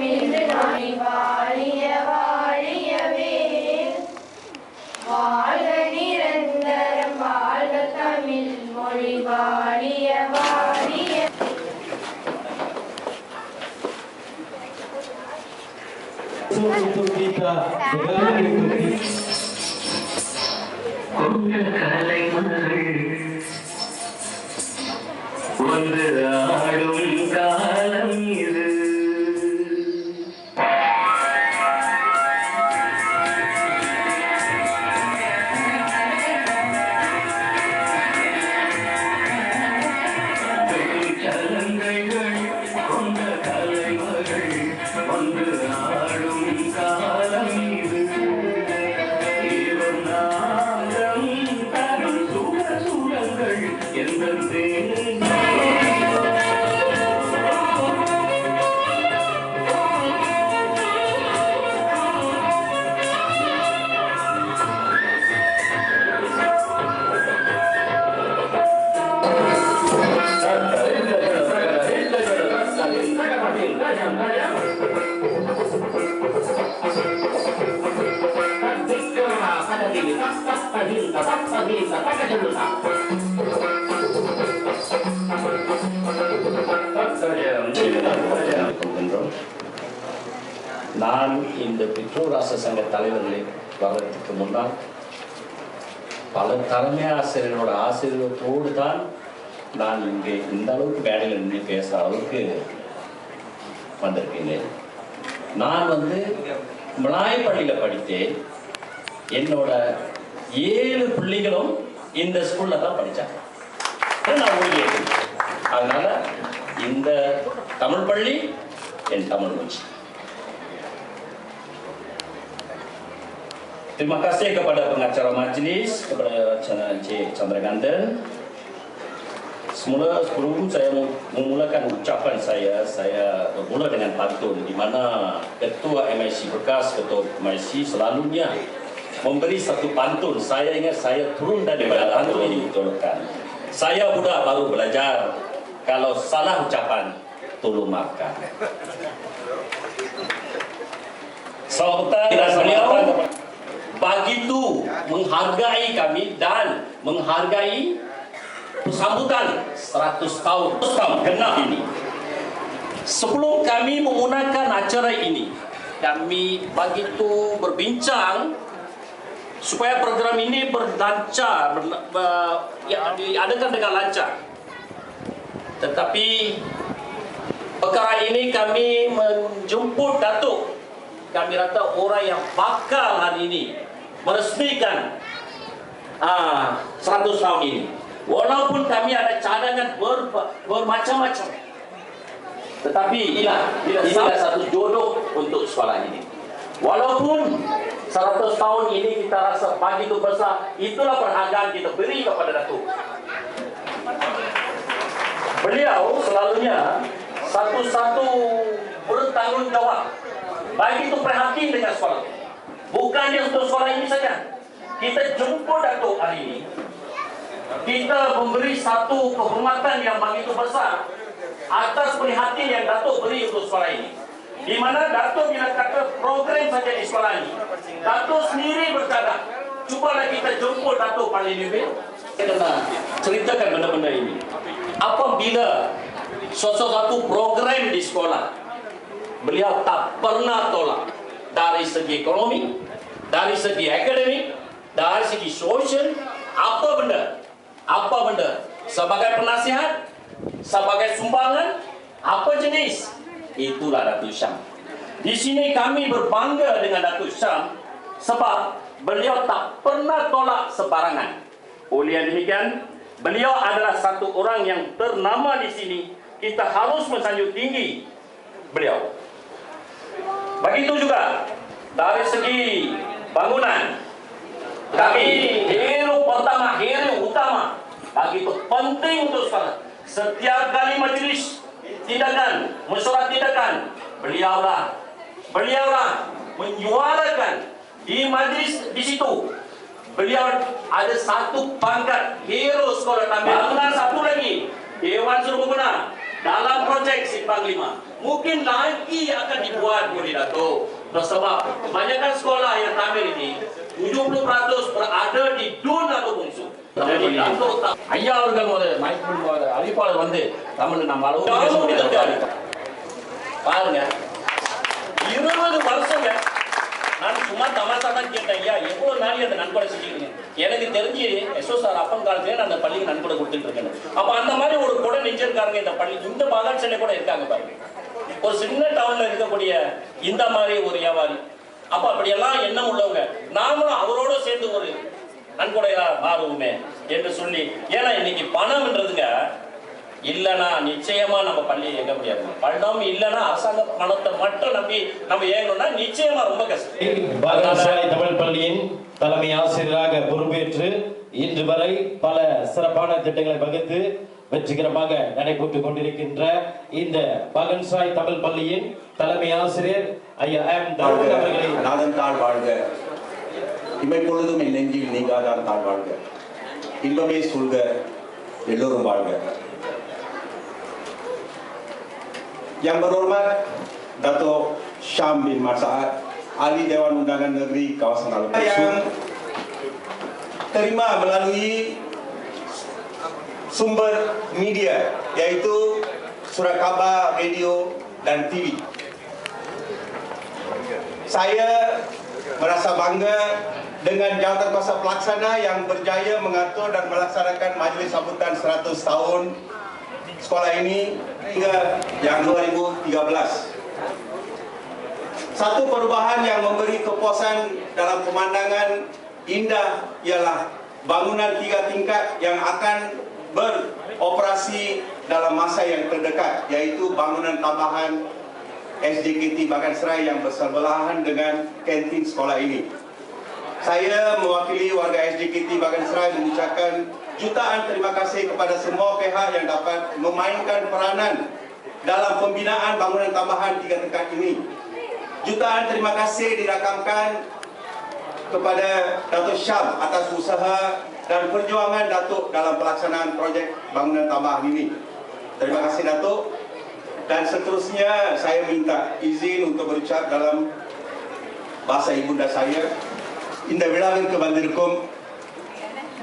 தமிழ் மொழி வாழிய வாழியவே. வாழ்க நிரந்தரம் வாழ்க தமிழ் மொழி வாழிய வாழிய. கலைமகள் ஒன்று ஆடும் காலம் இது. சலங்கைகள் கொண்ட கலைமகள் ஒன்று ஆடும் காலம் இது. நான் இந்த பெற்றோர் ராச சங்க தலைவர்களை வர்றதுக்கு முன்னால் பல தலைமை ஆசிரியரோட ஆசீர்வாதத்தோடு தான் நான் இங்கே இந்த அளவுக்கு மேடையில் நின்று பேசுகிற அளவுக்கு வந்திருக்கேன். நான் மலாய்ப்பள்ளியில் படித்தேன். என்னோட 7 பிள்ளைகளும் இந்த ஸ்கூல்ல தான் படித்தாங்க. நான் ஊழியர். அதனால இந்த தமிழ் பள்ளி என் தமிழ் மூச்சு. Terima kasih kepada pengacara majlis, kepada Encik Chandragandan. Semula sebelum saya memulakan ucapan saya bermula dengan pantun di mana Ketua MIC bekas, Ketua MIC selalunya memberi satu pantun. Saya ingat saya turun daripada pantun ini ditolakkan. Saya budak baru belajar, kalau salah ucapan tolong maafkan. Sambutan beliau begitu menghargai kami dan menghargai sambutan 100 tahun genap ini. Sebelum kami menggunakan acara ini, kami begitu berbincang supaya program ini berlancar, diadakan dengan lancar. Tetapi perkara ini kami menjemput Datuk. Kami rasa orang yang bakal hari ini meresmikan 100 tahun ini. Walaupun kami ada cadangan bermacam-macam, tetapi inilah satu jodoh untuk sekolah ini. Walaupun 100 tahun ini kita rasa begitu besar, itulah penghargaan kita beri kepada Datuk. Beliau selalunya satu-satu bertanggungjawab, begitu prihatin dengan sekolah. Bukan dia untuk sekolah ini saja. Kita jemput Datuk hari ini, kita memberi satu kehormatan yang begitu besar atas prihatin yang Datuk beri untuk sekolah ini. Di mana Datuk bila kata program saja di sekolah ini, Datuk sendiri bercakap, cubalah kita jemput Datuk paling lebih, kita ceritakan benda-benda ini. Apabila sesuatu program di sekolah, beliau tak pernah tolak. Dari segi ekonomi, dari segi akademik, dari segi sosial, apa benda, sebagai penasihat, sebagai sumbangan, apa jenis, itulah Datuk Syam. Di sini kami berbangga dengan Datuk Syam sebab beliau tak pernah tolak sebarangan. Oleh demikian, beliau adalah satu orang yang ternama di sini. Kita harus mensanjung tinggi beliau. Begitu juga dari segi bangunan, kami hero pertama, hero utama, begitu penting untuk sekolah. Setiap kali majlis tindakan, mesyuarat tindakan, beliaulah menyuarakan di majlis di situ. Beliau ada satu pangkat hero sekolah kami. Bangunan satu lagi, Dewan Serbaguna, dalam projek Simpang 5 mungkin lagi akan dibuat oleh Dato'. Sebab kebanyakan sekolah yang tampil ini 70% berada di Dun atau Bungsu. Jadi Dato' tak ஐயா அவர்கள் ஒரு mic அழைப்பாளர் வந்து தமிழ் நம்ம jauh அளவு terjadi. பாருங்க 20 வருஷங்க நான் சும்மா தமாசா தான் கேட்டேன் ஐயா எவ்வளவு நாள் அந்த நன்கொடை செஞ்சுக்கிறீங்க எனக்கு தெரிஞ்சு எஸ்ஓசார் அப்பன் காலத்திலே நான் அந்த பள்ளிக்கு நன்கொடை கொடுத்துட்டு இருக்கேன் அப்ப அந்த மாதிரி ஒரு கொடை நெஞ்சிருக்காருங்க இந்த பள்ளி இந்த பாகால் சென்னை கூட இருக்காங்க பாருங்க ஒரு சின்ன டவுன்ல இருக்கக்கூடிய இந்த மாதிரி ஒரு வியாபாரி அப்ப அப்படியெல்லாம் எண்ணம் உள்ளவங்க நாமளும் அவரோட சேர்ந்து ஒரு நன்கொடையா மாறுவோமே என்று சொல்லி ஏன்னா இன்னைக்கு பணம்ன்றதுங்க இல்லனா நிச்சயமா நம்ம பள்ளி இயங்க முடியாது பணம் இல்லனா அரசாங்க பணத்தை மட்டும் நம்பி நம்ம இயங்கணும்னா நிச்சயமா ரொம்ப கஷ்டம் பாகன்சாய் தமிழ் பள்ளியின் தலைமை ஆசிரியராக பொறுப்பேற்று இன்று வரை பல சிறப்பான திட்டங்களை வகுத்து வெற்றிகரமாக நடைபெற்றுக் கொண்டிருக்கின்ற இந்த பாகன்சாய் தமிழ் பள்ளியின் தலைமை ஆசிரியர் ஐயா எம் தருண் அவர்களை நாதன் தாழ் வாழ்க இமைப்பொழுதும் என் நெஞ்சில் நீங்காதான் தாழ் வாழ்க இன்பமே சூழ்க எல்லோரும் வாழ்க. Yang berhormat Dato' Syam bin Masaat, Ahli Dewan Undangan Negeri Kawasan Alor yang terima melalui sumber media yaitu surat khabar, radio dan TV. Saya merasa bangga dengan jawatan kuasa pelaksana yang berjaya mengatur dan melaksanakan majlis sambutan 100 tahun sekolah ini hingga yang 2013. Satu perubahan yang memberi kepuasan dalam pemandangan indah ialah bangunan 3 tingkat yang akan beroperasi dalam masa yang terdekat, yaitu bangunan tambahan SJKT Bagansrai yang bersebelahan dengan kantin sekolah ini. Saya mewakili warga SJKT Bagansrai mengucapkan jutaan terima kasih kepada semua pihak yang dapat memainkan peranan dalam pembinaan bangunan tambahan 3 tingkat ini. Jutaan terima kasih dirakamkan kepada Dato' Syam atas usaha dan perjuangan Dato' dalam pelaksanaan projek bangunan tambahan ini. Terima kasih Dato'. Dan seterusnya saya minta izin untuk berucap dalam bahasa ibunda saya. இந்த விழாவிற்கு வந்திருக்கும்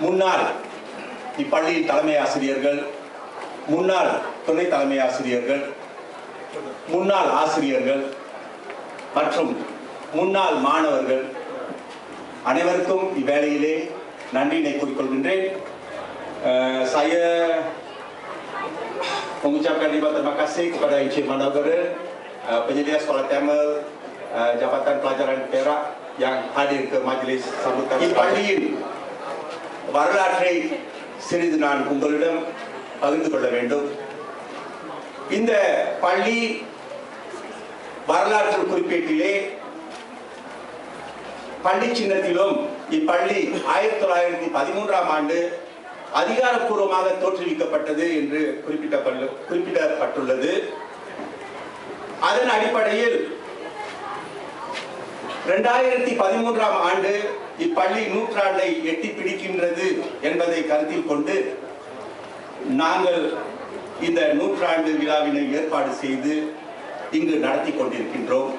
முன்னாள் இப்பள்ளியின் தலைமை ஆசிரியர்கள், முன்னாள் துணை தலைமை ஆசிரியர்கள், முன்னாள் ஆசிரியர்கள் மற்றும் முன்னாள் மாணவர்கள் அனைவருக்கும் இவ்வேளையிலே நன்றியினை கூறிக்கொள்கின்றேன். Saya mengucapkan ribuan terima kasih kepada Encik Manogara, penyedia sekolah Tamil Jabatan Pelajaran Perak yang hadir ke majlis sambutan. இப்பள்ளியின் வரலாற்றை சிறிது நான் உங்களிடம் பகிர்ந்து கொள்ள வேண்டும். இந்த பள்ளி வரலாற்று குறிப்பீட்டிலே பள்ளி சின்னத்திலும் இப்பள்ளி 1913ஆம் ஆண்டு அதிகாரப்பூர்வமாக தோற்றுவிக்கப்பட்டது என்று குறிப்பிடப்பட்டுள்ளது. அதன் அடிப்படையில் 2013ஆம் ஆண்டு இப்பள்ளி நூற்றாண்டை எட்டி பிடிக்கின்றது என்பதை கருத்தில் கொண்டு நாங்கள் இந்த நூற்றாண்டு விழாவினை ஏற்பாடு செய்து இங்கு நடத்தி கொண்டிருக்கின்றோம்.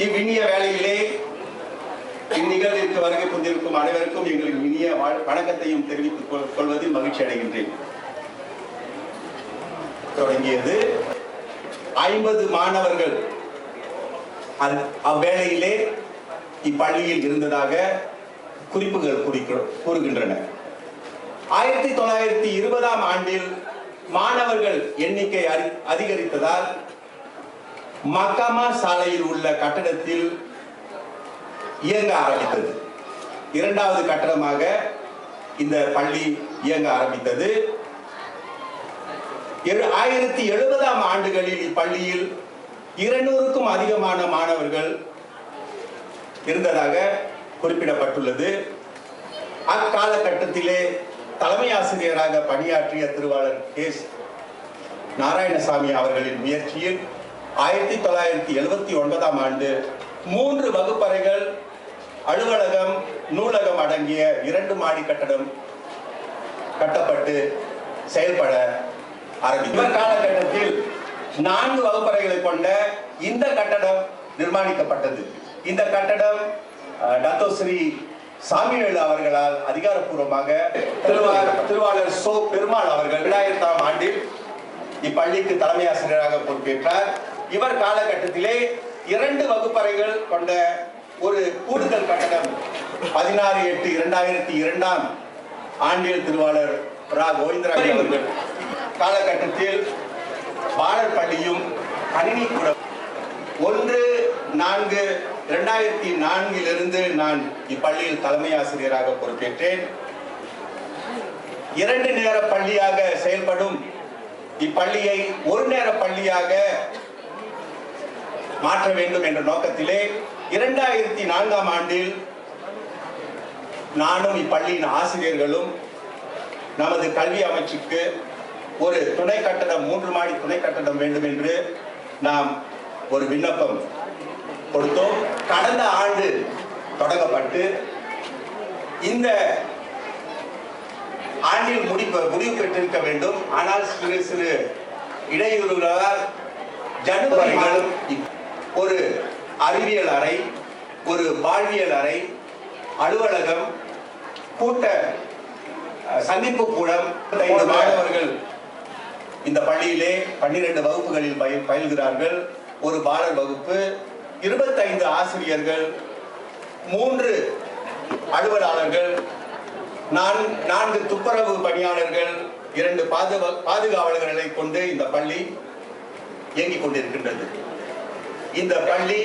இவ்வினிய வேளையிலே இந்நிகழ்விற்கு வருகை கொண்டிருக்கும் அனைவருக்கும் எங்களின் இனிய வணக்கத்தையும் தெரிவித்துக் கொள்வதில் மகிழ்ச்சி அடைகின்றேன். தொடங்கியது 50 மாணவர்கள் அவ்வேளையிலே இப்பள்ளியில் இருந்ததாக குறிப்புகள் கூறுகின்றன. 1920ஆம் ஆண்டில் மாணவர்கள் எண்ணிக்கை அதிகரித்ததால் மக்காமா சாலையில் உள்ள கட்டடத்தில் இயங்க ஆரம்பித்தது. இரண்டாவது கட்டடமாக இந்த பள்ளி இயங்க ஆரம்பித்தது. 1970ஆம் ஆண்டுகளில் இப்பள்ளியில் 200க்கும் அதிகமான மாணவர்கள் இருந்ததாக குறிப்பிடப்பட்டுள்ளது. அக்காலகட்டத்திலே தலைமை ஆசிரியராக பணியாற்றிய திருவாளர் எஸ் நாராயணசாமி அவர்களின் முயற்சியில் 1979ஆம் ஆண்டு 3 வகுப்பறைகள், அலுவலகம், நூலகம் அடங்கிய 2 மாடி கட்டடம் கட்டப்பட்டு செயல்பட ஆரம்பித்தார். காலகட்டத்தில் 4 வகுப்பறைகளை கொண்ட இந்த கட்டடம் நிர்மாணிக்கப்பட்டது. இந்த கட்டடம் டத்தோஸ்ரீ சாமிவேலு அவர்களால் அதிகாரப்பூர்வமாக திருவாளர் சோ பெருமாள் அவர்கள் 2000ஆம் ஆண்டில் இப்பள்ளிக்கு தலைமை ஆசிரியராக பொறுப்பேற்றார். இவர் காலகட்டத்திலே 2 வகுப்பறைகள் கொண்ட ஒரு கூடுதல் கட்டடம் 16/8/2002ஆம் ஆண்டில் திருவாளர் ரா கோவிந்தராஜ் அவர்கள் காலகட்டத்தில் பாடல் பள்ளியும் கணினி கூட 1/4/2004 நான் இப்பள்ளியில் தலைமை ஆசிரியராக பொறுப்பேற்றேன். 2 நேர பள்ளியாக செயல்படும் இப்பள்ளியை 1 நேர பள்ளியாக மாற்ற வேண்டும் என்ற நோக்கத்திலே 2004ஆம் ஆண்டில் நானும் இப்பள்ளியின் ஆசிரியர்களும் நமது கல்வி அமைச்சுக்கு ஒரு துணை கட்டடம் 3 மாடி துணை கட்டடம் வேண்டும் என்று நாம் ஒரு விண்ணப்பம் கொடுத்தோம். கடந்த ஆண்டு தொடங்கப்பட்டு இந்த ஆண்டில் முடிவு பெற்றிருக்க வேண்டும். ஆனால் சிறு இடையூறுகளால் ஜனவரி மாதம் ஒரு அறிவியல் அறை, ஒரு வாழ்வியல் அறை, அலுவலகம், கூட்ட சந்திப்பு கூடம், 5 மாணவர்கள் இந்த பள்ளியிலே 12 வகுப்புகளில் பயில்கிறார்கள். ஒரு பாடல் வகுப்பு, 25 ஆசிரியர்கள், 3 அலுவலர்கள், 4 துப்புரவு பணியாளர்கள், 2 பாதுகாவலர்களை கொண்டு இந்த பள்ளி இயங்கிக் கொண்டிருக்கின்றது. இந்த பள்ளி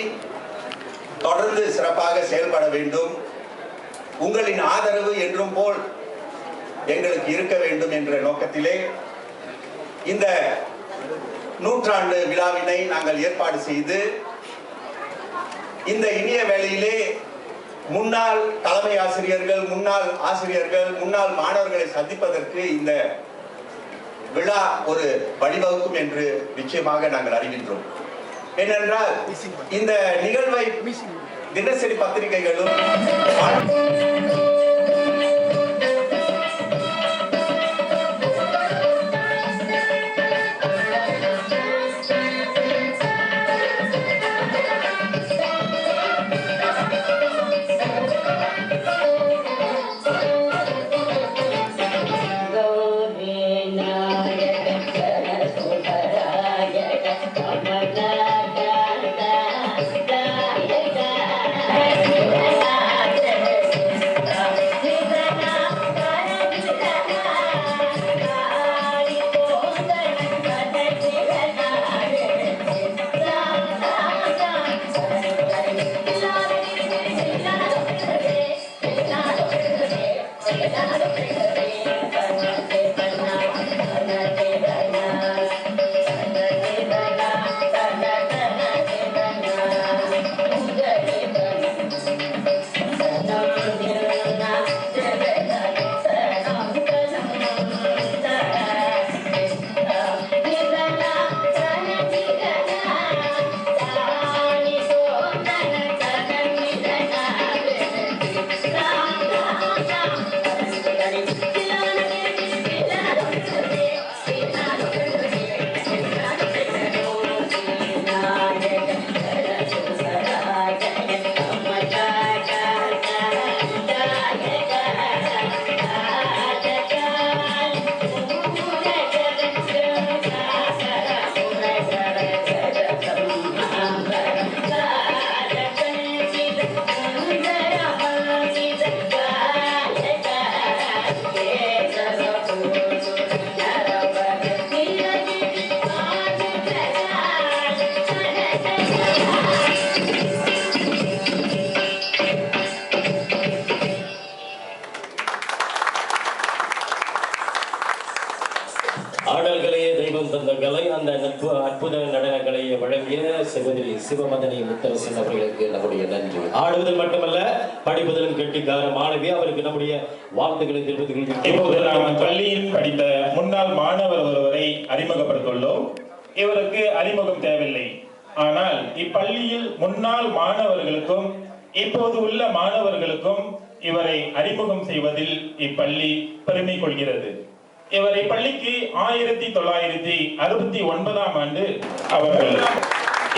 தொடர்ந்து சிறப்பாக செயல்பட வேண்டும். உங்களின் ஆதரவு என்றும் போல் எங்களுக்கு இருக்க வேண்டும் என்ற நோக்கத்திலே இந்த 100ஆண்டு விழாவினை நாங்கள் ஏற்பாடு செய்து இந்த இனிய வேளையிலே முன்னாள் தலைமை ஆசிரியர்கள், முன்னாள் ஆசிரியர்கள், முன்னாள் மாணவர்களை சந்திப்பதற்கு இந்த விழா ஒரு வழிவகுக்கும் என்று நிச்சயமாக நாங்கள் அறிகின்றோம். ஏனென்றால் இந்த நிகழ்வை தினசரி பத்திரிகைகளும் அற்புத நடன கலையை வழங்கிய சகோதரி சிவமதனி முத்தரசன் அவர்களுக்கு நம்முடைய நன்றி. ஆடுவதில் மட்டுமல்ல, படிப்பதிலும் கெட்டிக்கார மாணவி, அவருக்கு நம்முடைய வாழ்த்துக்களை தெரிவித்துக் இப்போது நாம் பள்ளியில் படித்த முன்னாள் மாணவர் ஒருவரை அறிமுகப்படுத்தியுள்ளோம். இவருக்கு அறிமுகம் தேவையில்லை. ஆனால் இப்பள்ளியில் முன்னாள் மாணவர்களுக்கும் இப்போது உள்ள மாணவர்களுக்கும் இவரை அறிமுகம் செய்வதில் இப்பள்ளி பெருமை கொள்கிறது. இவரை பள்ளிக்கு 1969ஆம் ஆண்டு அவர்கள்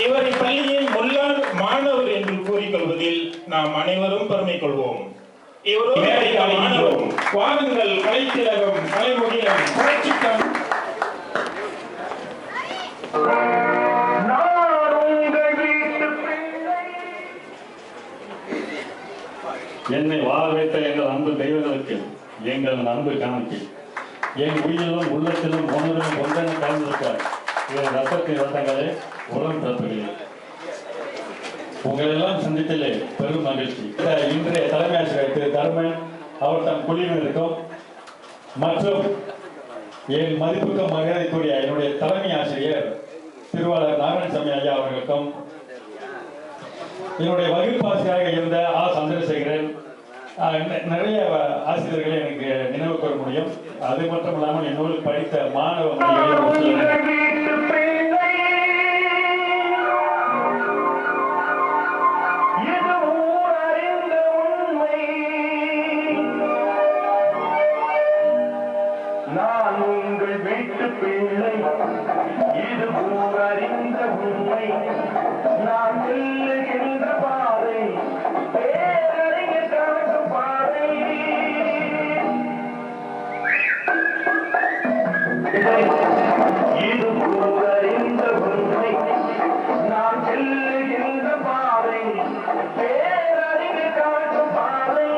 இவரை பள்ளியின் முன்னாள் மாணவர் என்று கூறிக்கொள்வதில் நாம் அனைவரும் பெருமை கொள்வோம். இவரோடு மாணவரும் வாருங்கள் கலைத்திலகம் கலைமொழியம் புரட்சிக்கம். என்னை வாழ வைத்த எங்கள் அன்பு தெய்வங்களுக்கு எங்கள் அன்பு காணிக்கை. என் உயிரிலும் உள்ளத்திலும் ஒன்றிலும் ஒன்றென கலந்திருக்கார் என் ரத்தத்தின் ரத்தங்களே உலகம் பிறப்புகளே. உங்களெல்லாம் சந்தித்தலே பெரும் மகிழ்ச்சி. இன்றைய தலைமை ஆசிரியர் திரு தர்மன் அவர் தம் குழுவினருக்கும் மற்றும் என் மதிப்புக்கு மரியாதைக்குரிய என்னுடைய தலைமை ஆசிரியர் திருவாளர் நாராயணசாமி ஐயா அவர்களுக்கும் என்னுடைய வகுப்பு ஆசிரியராக இருந்த சந்திரசேகரன் நிறைய ஆசிரியர்களை எனக்கு நினைவு கூற முடியும். அது மட்டும் இல்லாமல் என்னோடு படித்த மாணவ நான் உங்கள் வீட்டு பிள்ளை, இது அறிந்த உண்மை. நான் செல்லுகின்ற பாதை பேரறிஞர் காட்டும் பாதை. இது அறிந்த உண்மை. நான் செல்லுகின்ற பாதை பேரறிஞர் காட்டும் பாதை.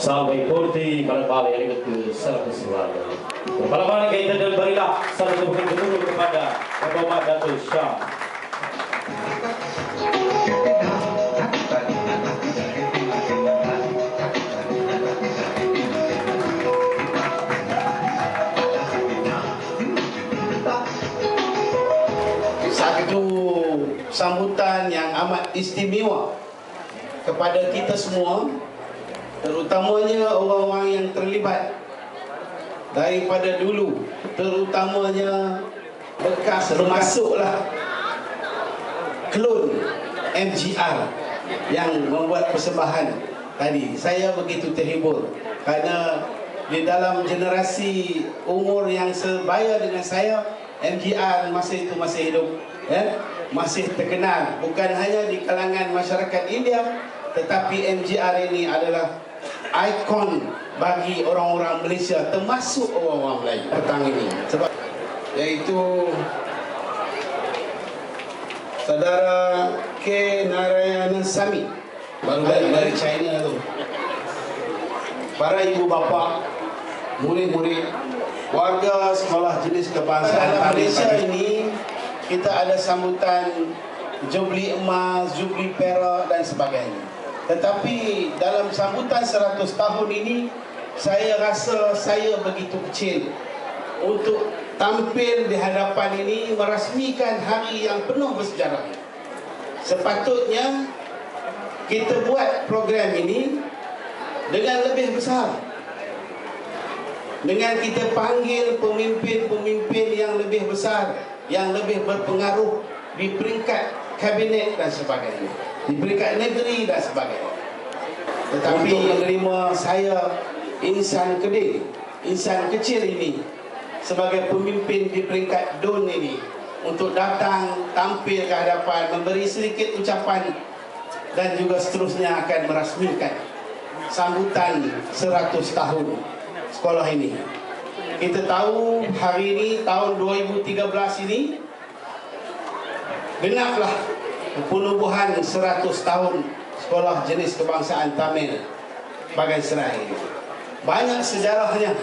சால்வை போர்த்தி கலப்பாலை அணிவித்து சிறப்பு செய்வார்கள். பலமான கைத்தட்டல் பரிலா சரத்து புகழ்ந்து kepada Bapak Datuk Syah. Satu sambutan yang amat istimewa kepada kita semua, terutamanya orang-orang yang terlibat daripada dulu, terutamanya bekas termasuklah klon MGR yang membuat persembahan tadi. Saya begitu terhibur kerana di dalam generasi umur yang sebaya dengan saya, MGR masa itu masih hidup, masih terkenal bukan hanya di kalangan masyarakat India, tetapi MGR ini adalah ikon bagi orang-orang Malaysia, termasuk orang-orang Melayu petang ini. Sebab iaitu Saudara K. Narayanasamy, baru balik dari China tu. Para ibu bapa, murid-murid, warga sekolah jenis kebangsaan Malaysia ini, kita ada sambutan Jubli Emas, Jubli Perak dan sebagainya. Tetapi dalam sambutan 100 tahun ini, saya rasa saya begitu kecil untuk tampil di hadapan ini merasmikan hari yang penuh bersejarah. Sepatutnya kita buat program ini dengan lebih besar, dengan kita panggil pemimpin-pemimpin yang lebih besar, yang lebih berpengaruh di peringkat kabinet dan sebagainya, di peringkat negeri dan sebagainya. Tetapi menerima saya insan kedil, insan kecil ini sebagai pemimpin di peringkat DUN ini untuk datang tampil ke hadapan, memberi sedikit ucapan dan juga seterusnya akan merasmikan sambutan 100 tahun sekolah ini. Kita tahu hari ini tahun 2013 ini genaplah penubuhan 100 tahun sekolah jenis kebangsaan Tamil Bagan Serai. Banyak sejarahnya.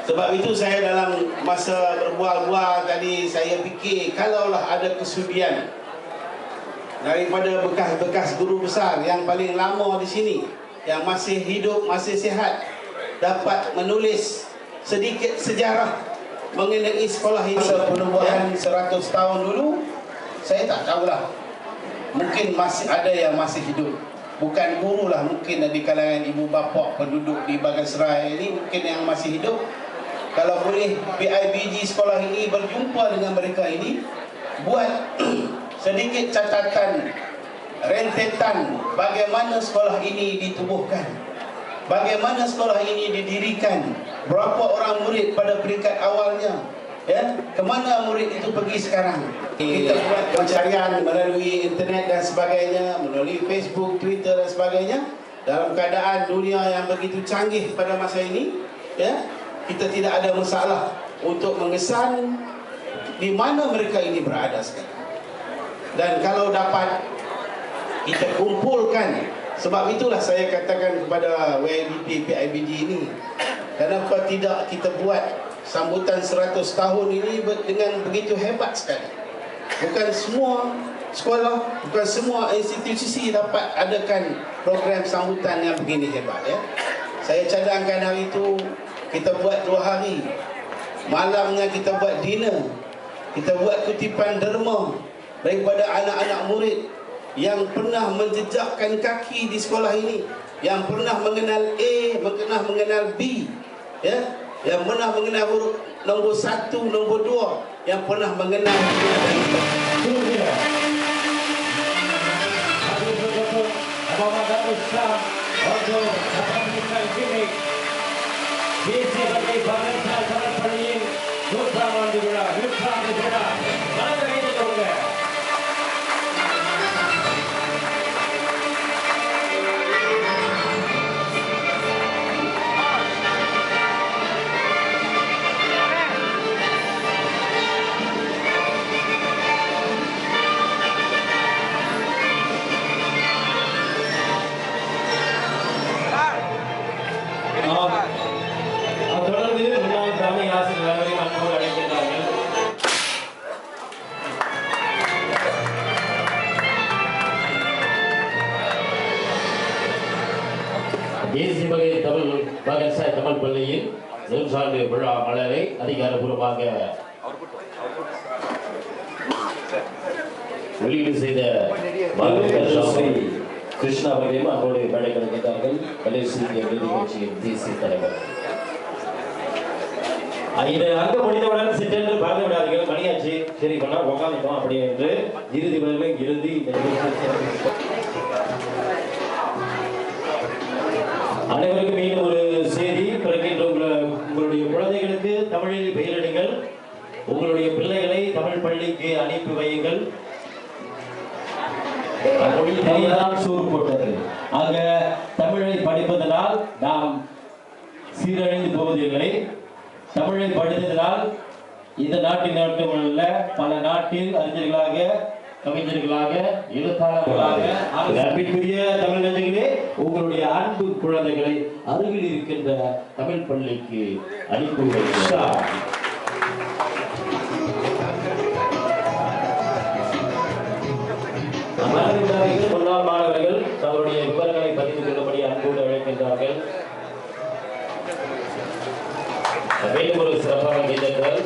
Sebab itu saya dalam masa berbual-bual tadi, saya fikir kalaulah ada kesudian daripada bekas-bekas guru besar yang paling lama di sini, yang masih hidup, masih sihat, dapat menulis sedikit sejarah mengenai sekolah ini. Masa penubuhan 100 tahun dulu, saya tak tahulah. Mungkin masih ada yang masih hidup. Bukan guru lah, mungkin di kalangan ibu bapa penduduk di Bagan Serai ini mungkin yang masih hidup. Kalau boleh PIBG sekolah ini berjumpa dengan mereka ini, buat sedikit catatan rentetan bagaimana sekolah ini ditubuhkan, bagaimana sekolah ini didirikan, berapa orang murid pada peringkat awalnya, ya, kemana murid itu pergi sekarang. Kita buat pencarian melalui internet dan sebagainya, melalui Facebook, Twitter dan sebagainya. Dalam keadaan dunia yang begitu canggih pada masa ini, ya, kita tidak ada masalah untuk mengesan di mana mereka ini berada sekarang. Dan kalau dapat kita kumpulkan, sebab itulah saya katakan kepada YDP PIBG ini, kenapa tidak kita buat sambutan 100 tahun ini dengan begitu hebat sekali. Bukan semua sekolah, bukan semua institusi dapat adakan program sambutan yang begini hebat, ya. Saya cadangkan hari itu kita buat 2 hari. Malamnya kita buat dinner. Kita buat kutipan derma daripada anak-anak murid yang pernah menjejakkan kaki di sekolah ini, yang pernah mengenal A, pernah mengenal B, ya, yang pernah mengenal huruf nombor 1, nombor 2, yang pernah mengenal தொடர்ந்து முன்னாள் தலைமை ஆசிரியர் அன்போடு அழைக்கின்றார்கள். தேசிய வகை தமிழ் பகன்சாய் தமிழ் பள்ளியில் நூற்றாண்டு விழா மலரை அதிகாரப்பூர்வமாக வெளியீடு செய்த கிருஷ்ணா அவர்களையும் அவரோடு மேடை கலக்கின்றார்கள். மலேசிய நீதி கட்சியின் தேசிய தலைவர். இது அங்க முடிந்தவுடன் சிற்றென்று பார்த்து விடாதீர்கள், மணியாச்சு, சரி பண்ணா உட்காந்துட்டோம் அப்படி என்று இறுதி வரை இறுதி அனைவருக்கும் மீண்டும் ஒரு செய்தி பிறக்கின்ற உங்களுடைய குழந்தைகளுக்கு தமிழில் பெயரிடுங்கள். உங்களுடைய பிள்ளைகளை தமிழ் பள்ளிக்கு அனுப்பி வையுங்கள். சூர் போட்டது. ஆக தமிழை படிப்பதனால் நாம் சீரழிந்து போவதில்லை. தமிழை படித்ததனால் இந்த நாட்டில் மட்டுமல்ல, பல நாட்டில் அறிஞர்களாக, கவிஞர்களாக, எழுத்தாளர்களாக, அன்பிற்குரிய தமிழ் நெஞ்சங்களே, உங்களுடைய அன்பு குழந்தைகளை அருகில் இருக்கின்ற தமிழ் பள்ளிக்கு அனுப்பி வைக்கிறார். முன்னாள் மாணவர்கள் தங்களுடைய விவரங்களை பதிவு கொள்ளும்படி அன்போடு அழைக்கின்றார்கள். மேலும் ஒரு சிறப்பான கீதங்கள்.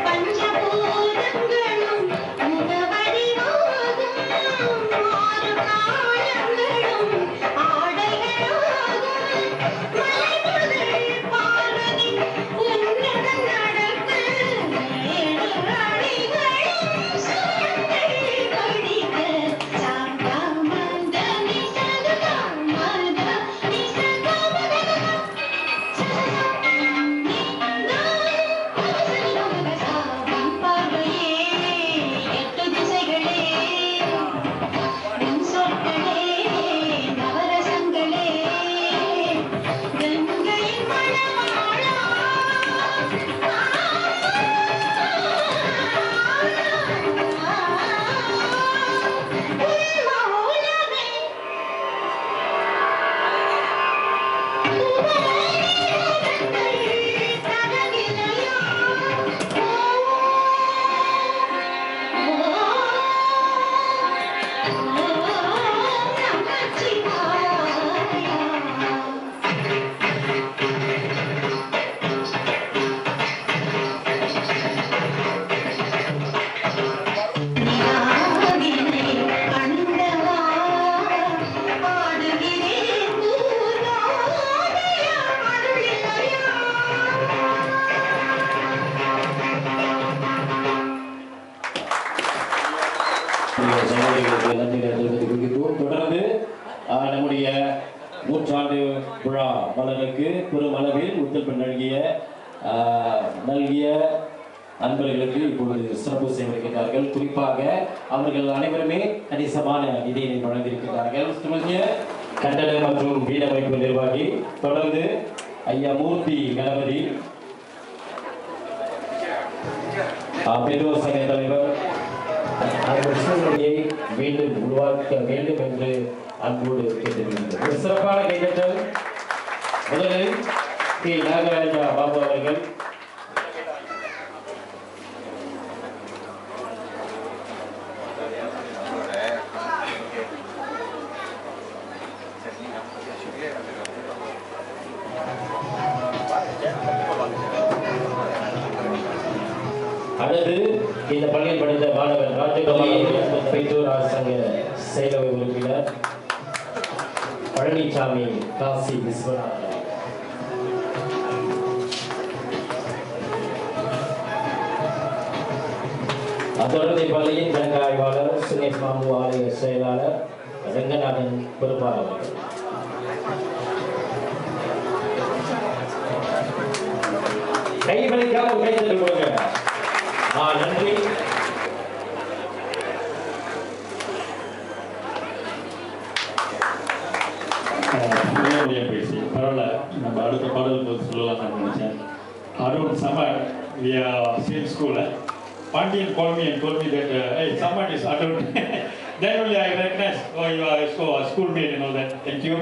பஞ்சபூ சகோதரிகளுக்கு நன்றிகளை தெரிவித்துக் கொள்கிறோம். தொடர்ந்து நம்முடைய நூற்றாண்டு விழா மலருக்கு பெருமளவில் ஒத்துழைப்பு நல்கிய நண்பர்களுக்கு இப்பொழுது சிறப்பு செய்திருக்கிறார்கள். குறிப்பாக அவர்கள் அனைவருமே கணிசமான நிதியினை வழங்கியிருக்கிறார்கள். கண்டன மற்றும் வீடமைப்பு நிர்வாகி, தொடர்ந்து ஐயா மூர்த்தி கணபதி, பெற்றோர் சங்க தலைவர், அந்த சூழ்நிலையை மீண்டும் உருவாக்க வேண்டும் என்று அன்போடு கேட்டுக்கொள்கிறேன். ஒரு சிறப்பான கைதட்டல் முதலில் கே நாகராஜா பாபு அவர்கள். அடுத்து இந்த பள்ளியில் படித்த மாணவர் ராஜகுமார் பெற்றோர் சங்க செயலவை உறுப்பினர் பழனிசாமி காசி விஸ்வநாதன். தொடர்ந்து பள்ளியின் கணக்கு ஆய்வாளர் சுனேஷ் மாமு ஆலய செயலாளர் ரங்கநாதன் பொறுப்பாளர். கைவலிக்காக கைத்தல் கொடுங்க. நன்றி. பேசி பரவாயில்ல, நம்ம அடுத்த பாடல் போது சொல்லலாம் நான் நினைச்சேன். அருண் சமர், we are same school. Pandian called me and told me that hey, someone is Arun. Then only I recognized, oh, you are a schoolmate and all that. Thank you.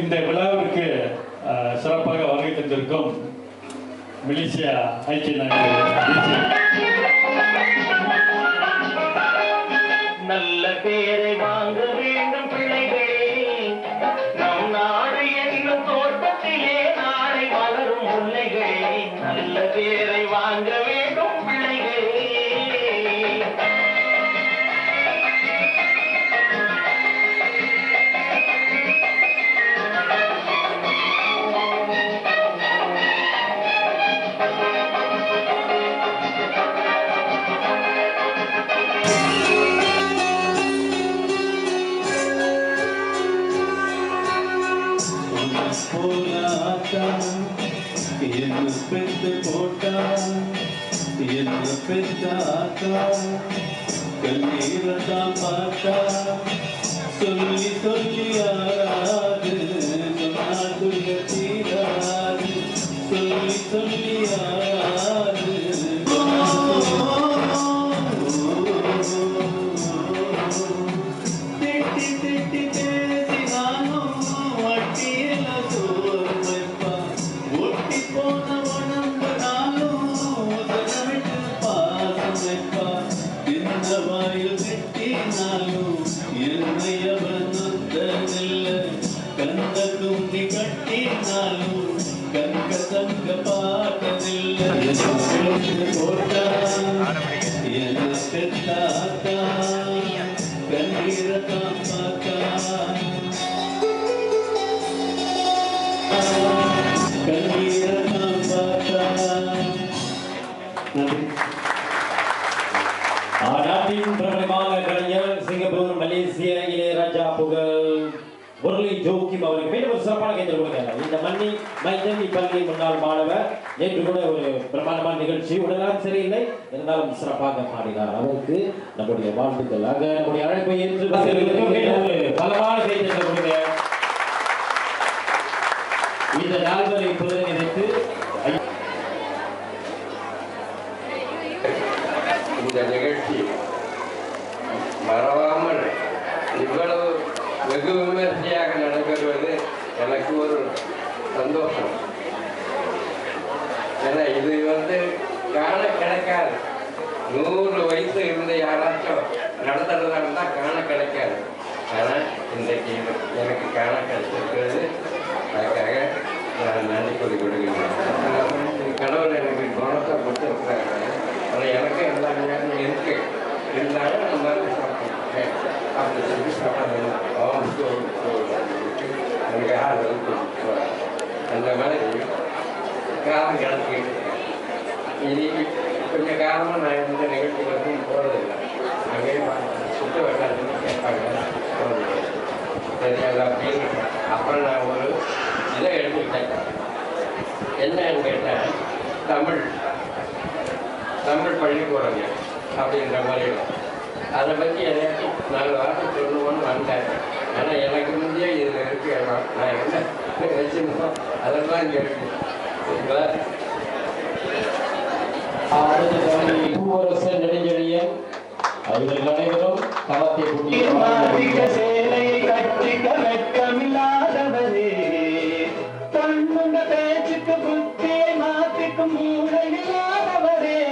இந்த விழாவிற்கு சிறப்பாக வருகை தந்திருக்கும் மலேசியா ஐக்கிய நாடுகள் நல்ல பேரை வாங்க வேண்டும் பிள்ளைகளே, நம் நாடு என்னும் தோட்டத்திலே நாளை வளரும் முல்லைகளே, நல்ல பேரை வாங்க வேண்டும் பிள்ளைகளே. சொல்லி சொல்லி ஆராது தீராது, சொல்லி சொல்லி ஆராது திட்டி திட்டி பேசினாலும் வட்டியில சோறு வைப்பா, ஒட்டி போன உடம்புனாலும் உதவிட்டு பாசம் வைப்பா, இந்த வாயில் வெட்டினாலும் என்னையவன் நொந்ததில்ல, கந்த தும்பி கட்டினாலும் கங்க தங்க பார்த்ததில்லை. போட்டா என்ன பெத்தாத்தா கண்ணீரத்தான் பார்த்தா, கண்ணீரத்தான் பார்த்தா. நன்றி. நாட்டின் பிரபலமான கலைஞர் சிங்கப்பூர் மலேசிய இளையராஜா புகழ் முரளி ஜோக்கிம் அவருக்கு மீண்டும் ஒரு சிறப்பான கைத்தல் கொடுங்க. இந்த மன்னி மைதன் இப்பள்ளி முன்னாள் மாணவர் நேற்று கூட ஒரு பிரமாண்டமான நிகழ்ச்சி, உடலாம் சரியில்லை இருந்தாலும் சிறப்பாக பாடினார். அவருக்கு நம்முடைய வாழ்த்துக்களாக நம்முடைய அழைப்பை ஏற்று பலமான கைத்தல் கொடுங்க. இந்த நால்வரை பிரதிநிதித்து இந்த நிகழ்ச்சி மறவாமல் இவ்வளவு வெகு விமர்சையாக நடைபெறுவது எனக்கு ஒரு சந்தோஷம். ஏன்னா இது காண கிடைக்காது. 100 வயசு இருந்த யாராச்சும் நடத்துறதா இருந்தால் காண கிடைக்காது. ஆனால் இன்றைக்கு எனக்கு காண கிடைச்சிருக்கிறது. அதுக்காக நான் நன்றி கூறி கொடுக்கிறேன். கடவுள் எனக்கு குணத்தை கொடுத்துருக்கிறாங்க. ஆனால் எனக்கு எல்லா நேரம் இருக்கு இருந்தாலும் நம்ம சாப்பிட்டேன் அப்படி சொல்லி சாப்பிட்றேன். எனக்கு ஆறுதல் அந்த மாதிரி காலம் கிடச்சிக்கிட்டு இனி கொஞ்சம் காலமாக நான் இந்த நிகழ்ச்சி போகிறதில்லை. அங்கேயே பார்த்து தமிழ் பள்ளிக்கூடங்க அப்படின்ற மாதிரி. அதை பற்றி எனக்கு 4 வார்த்தை சொல்லணும்னு வந்தேன். ஆனால் எனக்கு முந்தைய இதில் இருக்கு இடம். நான் என்ன வச்சுருந்தோம் அதெல்லாம் இங்கே இருக்கு. சரிங்களா? பூவரசு நெடுஞ்செழியன் இவர்கள் அனைவரும் களத்தை சேலையை கட்டிக்க வெட்கமில்லாதவரே, கண்ணுங்க பேச்சுக்கு புத்தியை மாத்திக்கும் மூளையில்லாதவரே,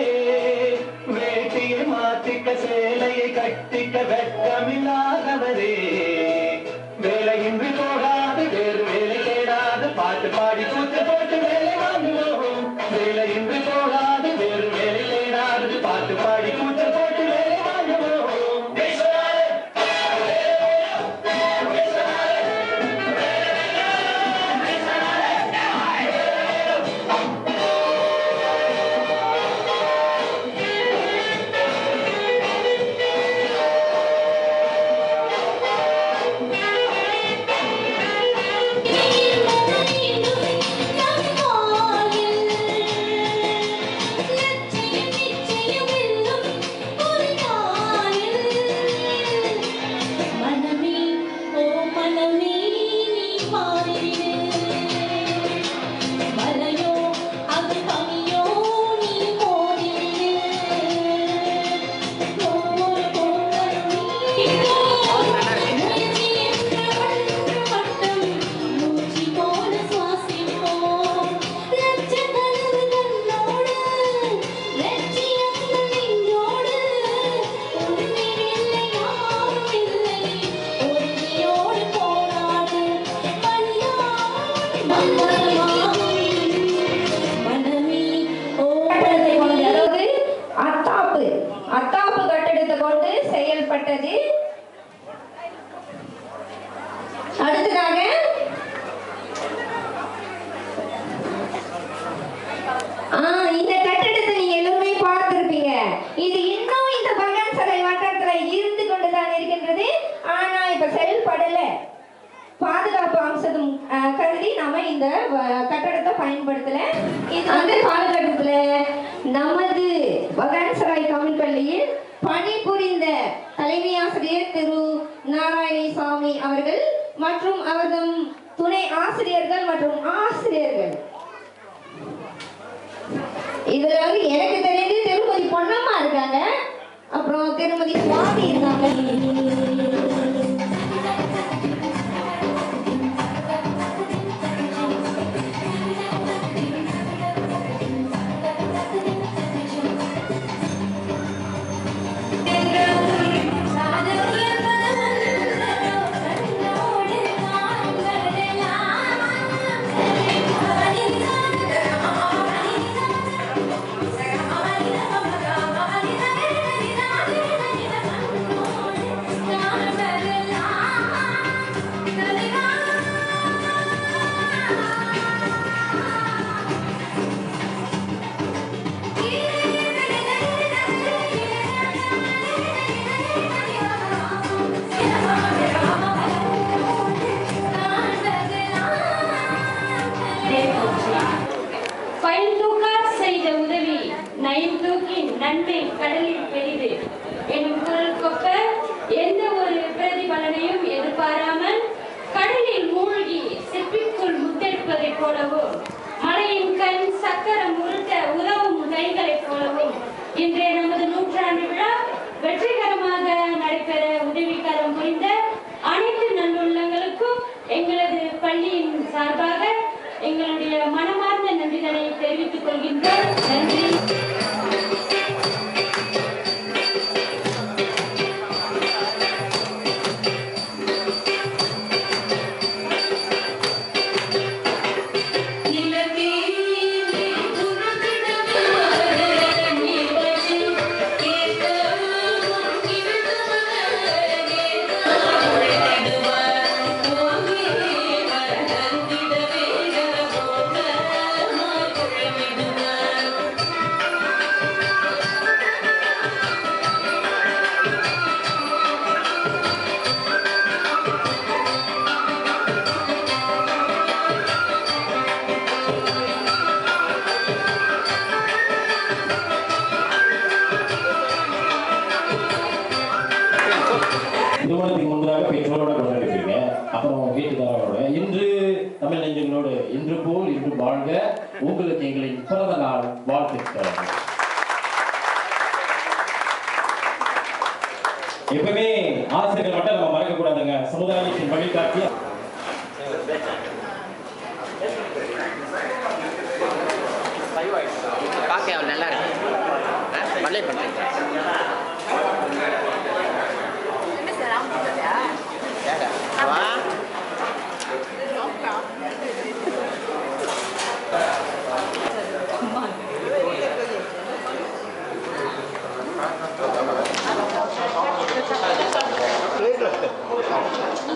வேட்டியை மாத்திக்க சேலையை கட்டிக்க வெட்கமில்லாதவரே, வேலையின்றி போகாது வேறு வேலை தேடாது பாட்டு பாடி கூத்து போட்டு வேலை வாங்குவோம். வேலையின்றி போகாது வேறு வேலை தேடாது பாட்டு பாடி கூத்து போட்டு வேலை வாங்குவோம். அத்தாப்பு கட்டடத்தை கொண்டு செயல்பட்டது. அடுத்ததாக இந்த கட்டடத்தை நீங்க எல்லாருமே பார்த்திருப்பீங்க. இது இன்னும் இந்த பகன் சிலை வட்டத்துல இருந்து கொண்டுதான் இருக்கின்றது. ஆனா இப்ப செயல்படல. பாதுகாப்பு அம்சம் கருதி நாம இந்த கட்டடத்தை பயன்படுத்தல. இது அந்த காலகட்டத்துல நமது பகன்சராய் தமிழ் பள்ளியில் பணிபுரிந்த தலைமை ஆசிரியர் திரு நாராயணசாமி அவர்கள் மற்றும் அவர்தம் துணை ஆசிரியர்கள் மற்றும் ஆசிரியர்கள். இதுல வந்து எனக்கு தெரிஞ்சு திருமதி பொன்னம்மா இருக்காங்க, அப்புறம் திருமதி சுவாமி இருக்காங்க. நன்மை கடலில் பெரிது எனும் குரல் கொப்ப எந்த ஒரு பிரதிபலனையும் எதிர்பாராமல் கடலில் மூழ்கி சிற்பிக்குள் முத்தெடுப்பதைப் போலவும் மலையின் கண் சக்கரம் உருட்ட உதவும் கைகளைப் போலவும் இன்றைய நமது 100ஆண்டு விழா வெற்றிகரமாக நடைபெற உதவிகரம் புரிந்த அனைத்து நல்லுள்ளங்களுக்கும் எங்களது பள்ளியின் சார்பாக எங்களுடைய மனமார்ந்த நன்றிகளை தெரிவித்துக் கொள்கின்றோம். நன்றி. நிலத்தீ திருமணத்துக்கு முன்பதாக பெற்றோரோட கொண்டாடிருப்பீங்க, அப்புறம் வீட்டுக்காரரோட. இன்று தமிழ் நெஞ்சங்களோடு இன்று போல் இன்று வாழ்க. உங்களுக்கு எங்களின் பிறந்த நாள் வாழ்த்துக்கள். எப்பவுமே ஆசிரியர்கள் மட்டும் நம்ம மறக்க கூடாதுங்க. சமுதாயத்தின் வழிகாட்டி. பார்க்க நல்லா இருக்கு. பல்லை பண்ணுறீங்க வா.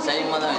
சரிமா தான்